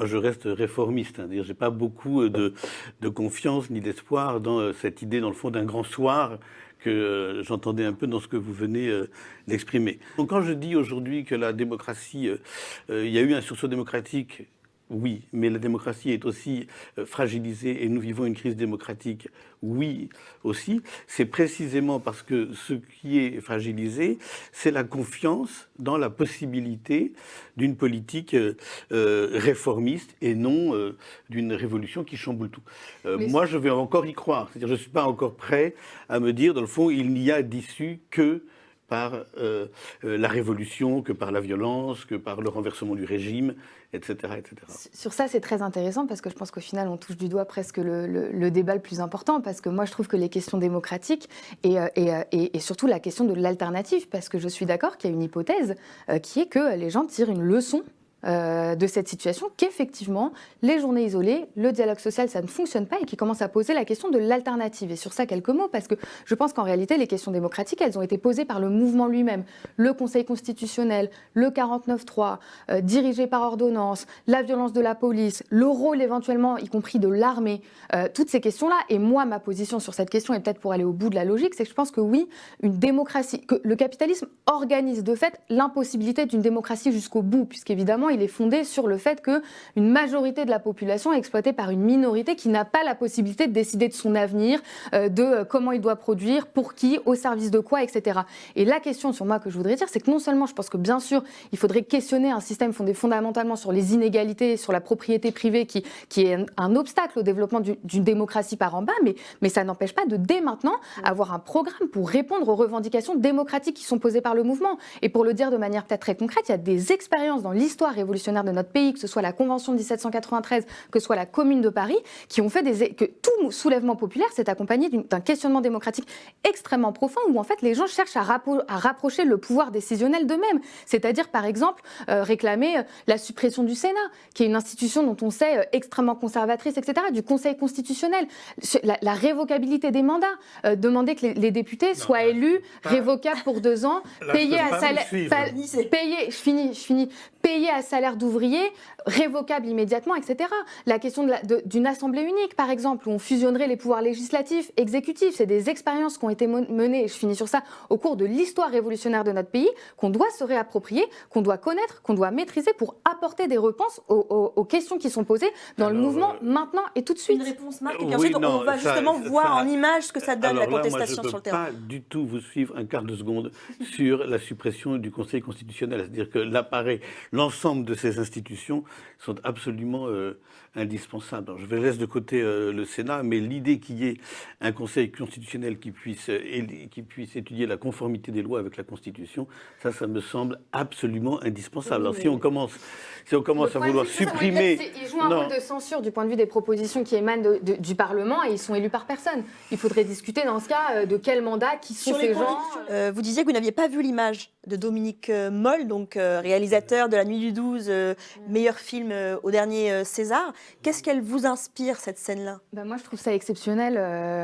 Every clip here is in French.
Moi, je reste réformiste. Je n'ai pas beaucoup de confiance ni d'espoir dans cette idée, dans le fond, d'un grand soir que j'entendais un peu dans ce que vous venez d'exprimer. Donc, quand je dis aujourd'hui que la démocratie, il y a eu un sursaut démocratique, oui, mais la démocratie est aussi fragilisée et nous vivons une crise démocratique, oui aussi. C'est précisément parce que ce qui est fragilisé, c'est la confiance dans la possibilité d'une politique réformiste et non d'une révolution qui chamboule tout. Moi, je vais encore y croire. C'est-à-dire, je ne suis pas encore prêt à me dire, dans le fond, il n'y a d'issue que par la révolution, que par la violence, que par le renversement du régime, etc. etc. Sur ça, c'est très intéressant parce que je pense qu'au final, on touche du doigt presque le débat le plus important, parce que moi, je trouve que les questions démocratiques et surtout la question de l'alternative, parce que je suis d'accord qu'il y a une hypothèse qui est que les gens tirent une leçon de cette situation, qu'effectivement, les journées isolées, le dialogue social, ça ne fonctionne pas et qui commence à poser la question de l'alternative. Et sur ça, quelques mots, parce que je pense qu'en réalité, les questions démocratiques, elles ont été posées par le mouvement lui-même. Le Conseil constitutionnel, le 49.3, dirigé par ordonnance, la violence de la police, le rôle éventuellement, y compris de l'armée, toutes ces questions-là. Et moi, ma position sur cette question, et peut-être pour aller au bout de la logique, c'est que je pense que oui, une démocratie, que le capitalisme organise de fait l'impossibilité d'une démocratie jusqu'au bout, puisqu'évidemment, il est fondé sur le fait qu'une majorité de la population est exploitée par une minorité qui n'a pas la possibilité de décider de son avenir, de comment il doit produire, pour qui, au service de quoi, etc. Et la question sur moi que je voudrais dire, c'est que non seulement je pense que bien sûr, il faudrait questionner un système fondé fondamentalement sur les inégalités, sur la propriété privée qui est un obstacle au développement d'une démocratie par en bas, mais ça n'empêche pas de dès maintenant avoir un programme pour répondre aux revendications démocratiques qui sont posées par le mouvement. Et pour le dire de manière peut-être très concrète, il y a des expériences dans l'histoire révolutionnaire de notre pays, que ce soit la Convention de 1793, que ce soit la Commune de Paris, qui ont fait que tout soulèvement populaire s'est accompagné d'un questionnement démocratique extrêmement profond, où en fait les gens cherchent à rapprocher le pouvoir décisionnel d'eux-mêmes. C'est-à-dire, par exemple, réclamer la suppression du Sénat, qui est une institution dont on sait extrêmement conservatrice, etc., du Conseil constitutionnel, la révocabilité des mandats, demander que les députés soient élus, révocables pour 2 ans, payés à salaire... Payés à salaire d'ouvrier, révocable immédiatement, etc. La question d'une assemblée unique, par exemple, où on fusionnerait les pouvoirs législatifs, exécutifs, c'est des expériences qui ont été menées, et je finis sur ça, au cours de l'histoire révolutionnaire de notre pays, qu'on doit se réapproprier, qu'on doit connaître, qu'on doit maîtriser pour apporter des réponses aux questions qui sont posées dans le mouvement maintenant et tout de suite. Une réponse, Marc, et puis ensuite on va justement voir en image ce que ça donne, la contestation sur le terrain. Je ne peux pas du tout vous suivre un quart de seconde sur la suppression du Conseil constitutionnel. C'est-à-dire que l'ensemble de ces institutions sont absolument indispensables. Alors, je laisse de côté le Sénat, mais l'idée qu'il y ait un Conseil constitutionnel qui puisse étudier la conformité des lois avec la Constitution, ça me semble absolument indispensable. Alors si on commence à vouloir supprimer... Ils jouent un rôle de censure du point de vue des propositions qui émanent du Parlement et ils sont élus par personne. Il faudrait discuter dans ce cas de quel mandat, qui sont ces gens. Vous disiez que vous n'aviez pas vu l'image de Dominique Moll, donc réalisateur de La Nuit du 12, meilleur film au dernier César. Qu'est-ce qu'elle vous inspire, cette scène-là ? Moi, je trouve ça exceptionnel.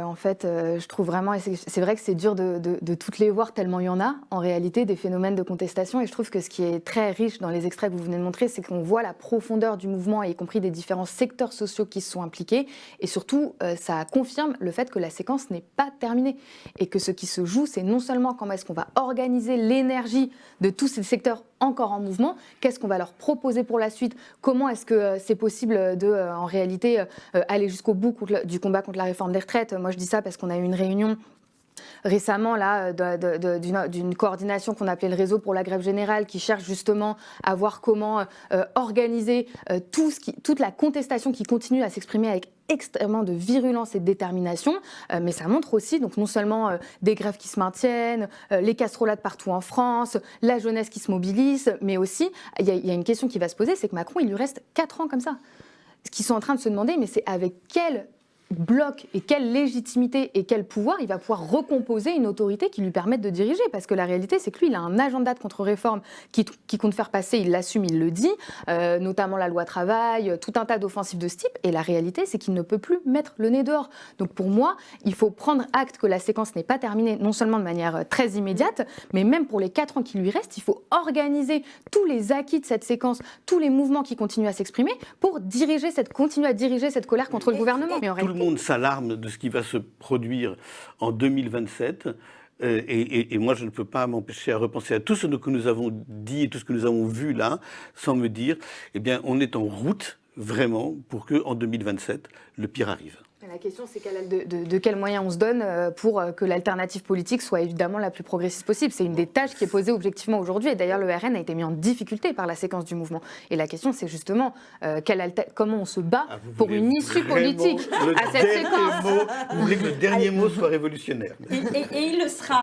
En fait, je trouve vraiment... C'est vrai que c'est dur de toutes les voir, tellement il y en a, en réalité, des phénomènes de contestation. Et je trouve que ce qui est très riche dans les extraits que vous venez de montrer, c'est qu'on voit la profondeur du mouvement, y compris des différents secteurs sociaux qui se sont impliqués. Et surtout, ça confirme le fait que la séquence n'est pas terminée. Et que ce qui se joue, c'est non seulement comment est-ce qu'on va organiser l'énergie de tous ces secteurs encore en mouvement, qu'est-ce qu'on va leur proposer pour la suite, comment est-ce que c'est possible de, en réalité, aller jusqu'au bout du combat contre la réforme des retraites. Moi, je dis ça parce qu'on a eu une réunion récemment là, d'une coordination qu'on appelait le réseau pour la grève générale, qui cherche justement à voir comment organiser toute la contestation qui continue à s'exprimer avec extrêmement de virulence et de détermination, mais ça montre aussi donc non seulement des grèves qui se maintiennent, les casserolades partout en France, la jeunesse qui se mobilise, mais aussi il y a une question qui va se poser, c'est que Macron, il lui reste 4 ans comme ça. Ce qu'ils sont en train de se demander, mais c'est avec quelle bloc et quelle légitimité et quel pouvoir il va pouvoir recomposer une autorité qui lui permette de diriger. Parce que la réalité, c'est que lui, il a un agenda de contre-réforme qui compte faire passer, il l'assume, il le dit, notamment la loi travail, tout un tas d'offensives de ce type. Et la réalité, c'est qu'il ne peut plus mettre le nez dehors. Donc pour moi, il faut prendre acte que la séquence n'est pas terminée, non seulement de manière très immédiate, mais même pour les 4 ans qui lui restent, il faut organiser tous les acquis de cette séquence, tous les mouvements qui continuent à s'exprimer pour continuer à diriger cette colère contre le gouvernement. Mais en Tout le monde s'alarme de ce qui va se produire en 2027. Et moi, je ne peux pas m'empêcher à repenser à tout ce que nous avons dit et tout ce que nous avons vu là, sans me dire, eh bien, on est en route vraiment pour qu'en 2027, le pire arrive. La question, c'est de quels moyens on se donne pour que l'alternative politique soit évidemment la plus progressiste possible. C'est une des tâches qui est posée objectivement aujourd'hui. Et d'ailleurs, le RN a été mis en difficulté par la séquence du mouvement. Et la question, c'est justement comment on se bat pour une issue politique à cette séquence. Vous voulez que le dernier mot soit révolutionnaire. Et il le sera.